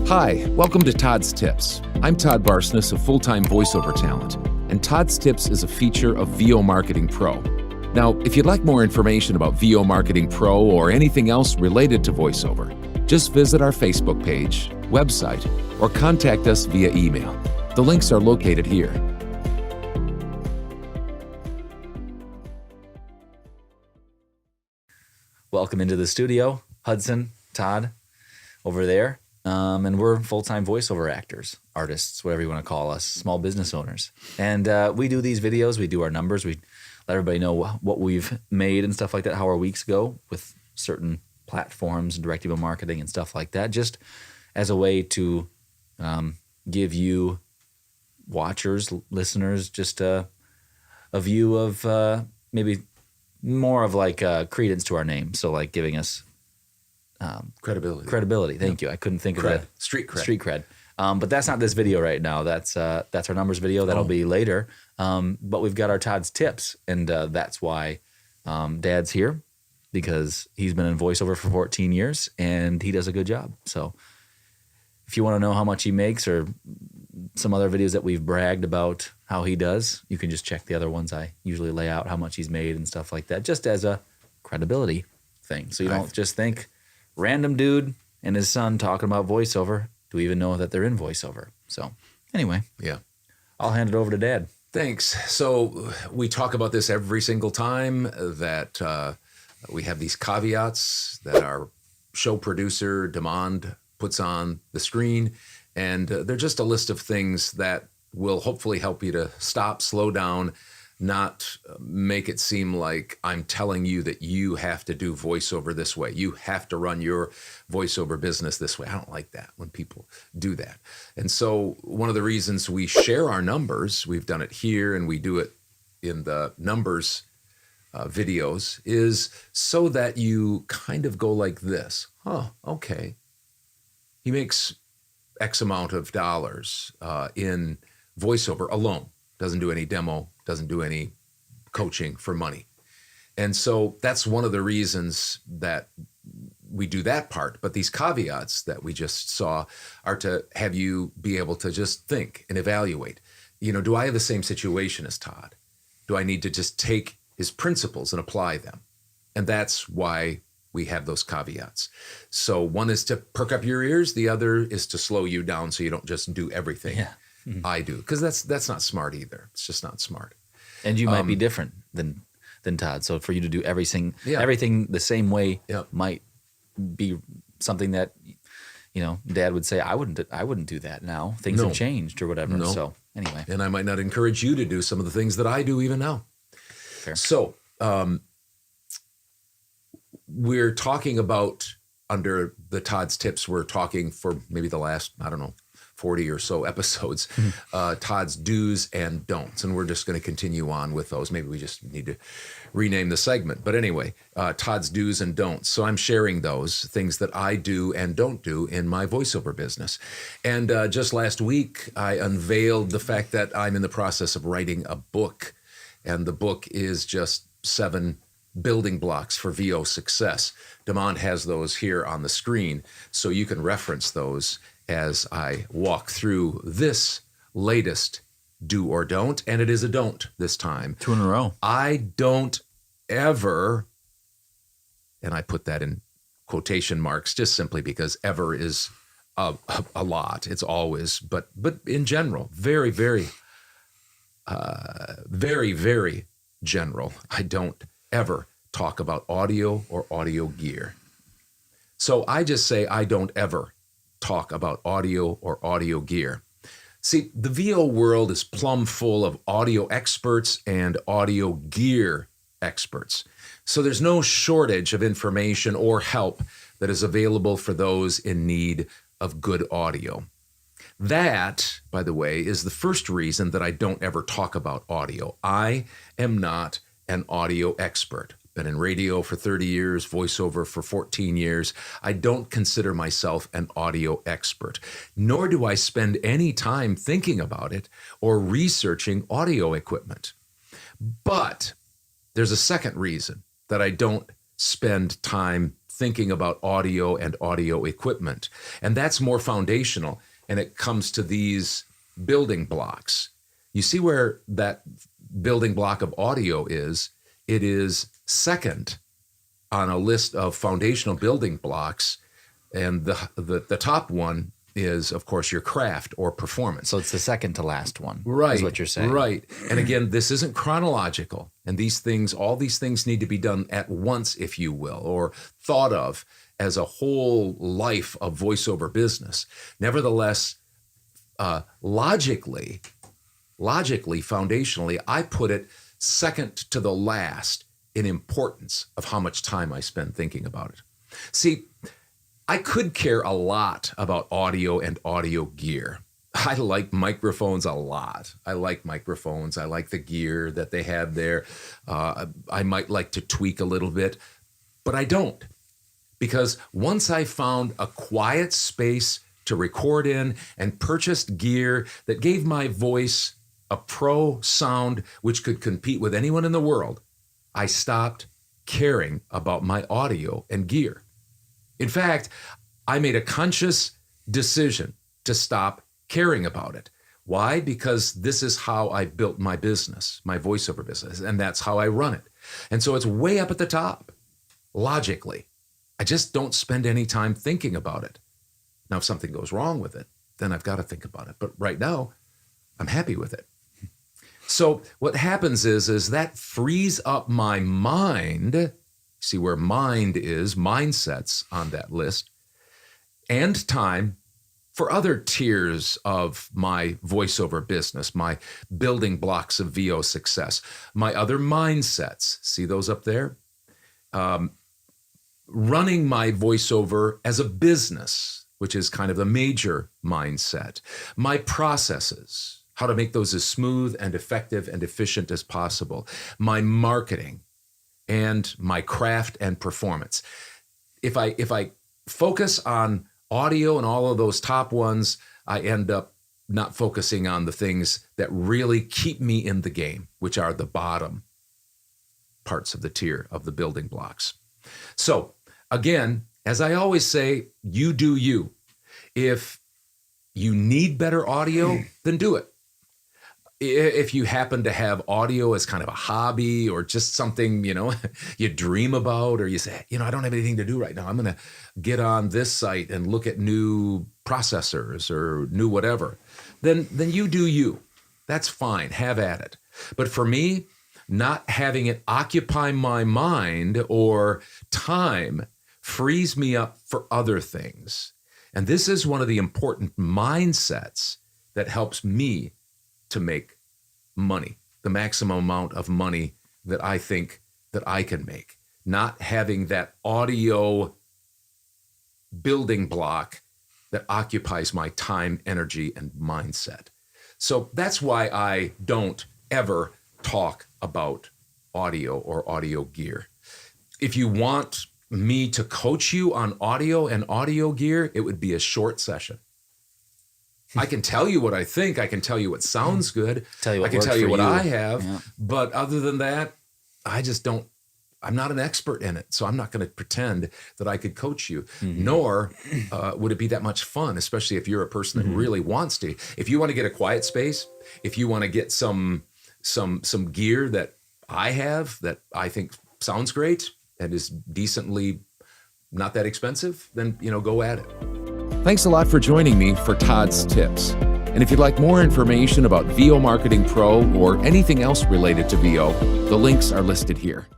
Hi, welcome to Todd's Tips. I'm Todd Barsness, a full-time voiceover talent, and Todd's Tips is a feature of VO Marketing Pro. Now, if you'd like more information about VO Marketing Pro or anything else related to voiceover, just visit our Facebook page, website, or contact us via email. The links are located here. Welcome into the studio, Hudson, Todd, over there. And we're full-time voiceover actors, artists, whatever you want to call us, small business owners. And we do these videos, we do our numbers, we let everybody know what we've made and stuff like that, how our weeks go with certain platforms, direct email marketing and stuff like that, just as a way to give you watchers, listeners, just a view of maybe more of like credence to our name. So like giving us credibility. Thank you. I couldn't think of that. Street cred. But that's not this video right now. That's our numbers video. That'll be later. But we've got our Todd's Tips, and that's why Dad's here, because he's been in voiceover for 14 years and he does a good job. So if you want to know how much he makes or some other videos that we've bragged about how he does, you can just check the other ones. I usually lay out how much he's made and stuff like that, just as a credibility thing. So you don't just think random dude and his son talking about voiceover. Do we even know that they're in voiceover? So anyway, Yeah. I'll hand it over to Dad. Thanks. So we talk about this every single time that we have these caveats that our show producer, Demand, puts on the screen. And they're just a list of things that will hopefully help you to stop, slow down, not make it seem like I'm telling you that you have to do voiceover this way. You have to run your voiceover business this way. I don't like that when people do that. And so one of the reasons we share our numbers, we've done it here and we do it in the numbers videos, is so that you kind of go like this. Oh, okay. He makes X amount of dollars in voiceover alone. Doesn't do any demo, doesn't do any coaching for money. And so that's one of the reasons that we do that part. But these caveats that we just saw are to have you be able to just think and evaluate. You know, do I have the same situation as Todd? Do I need to just take his principles and apply them? And that's why we have those caveats. So one is to perk up your ears. The other is to slow you down so you don't just do everything I do. Because that's not smart either. It's just not smart. And you might be different than Todd. So for you to do everything the same way might be something that, you know, Dad would say, I wouldn't do that now. Things have changed or whatever. No. So anyway. And I might not encourage you to do some of the things that I do even now. Fair. So we're talking about, under the Todd's Tips, we're talking for maybe the last, 40 or so episodes, Todd's do's and don'ts. And we're just going to continue on with those. Maybe we just need to rename the segment. But anyway, Todd's do's and don'ts. So I'm sharing those things that I do and don't do in my voiceover business. And just last week, I unveiled the fact that I'm in the process of writing a book. And the book is just 7 building blocks for VO success. Demond has those here on the screen, so you can reference those as I walk through this latest do or don't, and it is a don't this time. 2 in a row. I don't ever, and I put that in quotation marks just simply because ever is a lot. It's always, but in general, very, very, very, very general. I don't ever talk about audio or audio gear. So I just say I don't ever talk about audio or audio gear. See, the VO world is plumb full of audio experts and audio gear experts. So there's no shortage of information or help that is available for those in need of good audio. That, by the way, is the first reason that I don't ever talk about audio. I am not an audio expert. Been in radio for 30 years, voiceover for 14 years. I don't consider myself an audio expert, nor do I spend any time thinking about it or researching audio equipment. But there's a second reason that I don't spend time thinking about audio and audio equipment. And that's more foundational. And it comes to these building blocks. You see where that building block of audio is? It is second on a list of foundational building blocks. And the top one is, of course, your craft or performance. So it's the second to last one, Right. is what you're saying. Right. And again, this isn't chronological. And all these things need to be done at once, if you will, or thought of as a whole life of voiceover business. Nevertheless, logically, foundationally, I put it second to the last in importance of how much time I spend thinking about it. See, I could care a lot about audio and audio gear. I like microphones a lot. I like microphones. I like the gear that they have there. I might like to tweak a little bit, but I don't. Because once I found a quiet space to record in and purchased gear that gave my voice a pro sound which could compete with anyone in the world, I stopped caring about my audio and gear. In fact, I made a conscious decision to stop caring about it. Why? Because this is how I built my business, my voiceover business, and that's how I run it. And so it's way up at the top, logically. I just don't spend any time thinking about it. Now, if something goes wrong with it, then I've got to think about it. But right now, I'm happy with it. So what happens is that frees up my mind. See where mind is, mindsets on that list, and time for other tiers of my voiceover business, my building blocks of VO success, my other mindsets. See those up there? Running my voiceover as a business, which is kind of the major mindset. My processes, how to make those as smooth and effective and efficient as possible. My marketing and my craft and performance. If I focus on audio and all of those top ones, I end up not focusing on the things that really keep me in the game, which are the bottom parts of the tier of the building blocks. So again, as I always say, you do you. If you need better audio, then do it. If you happen to have audio as kind of a hobby or just something, you dream about, or you say, I don't have anything to do right now. I'm going to get on this site and look at new processors or new whatever. Then you do you. That's fine. Have at it. But for me, not having it occupy my mind or time frees me up for other things. And this is one of the important mindsets that helps me to make money, the maximum amount of money that I think that I can make. Not having that audio building block that occupies my time, energy, and mindset. So that's why I don't ever talk about audio or audio gear. If you want me to coach you on audio and audio gear, it would be a short session. I can tell you what I think. I can tell you what sounds good. I can tell you what I have. Yeah. But other than that, I'm not an expert in it. So I'm not going to pretend that I could coach you, nor would it be that much fun, especially if you're a person that really wants to. If you want to get a quiet space, if you want to get some gear that I have that I think sounds great and is decently not that expensive, then, go at it. Thanks a lot for joining me for Todd's Tips. And if you'd like more information about VO Marketing Pro or anything else related to VO, the links are listed here.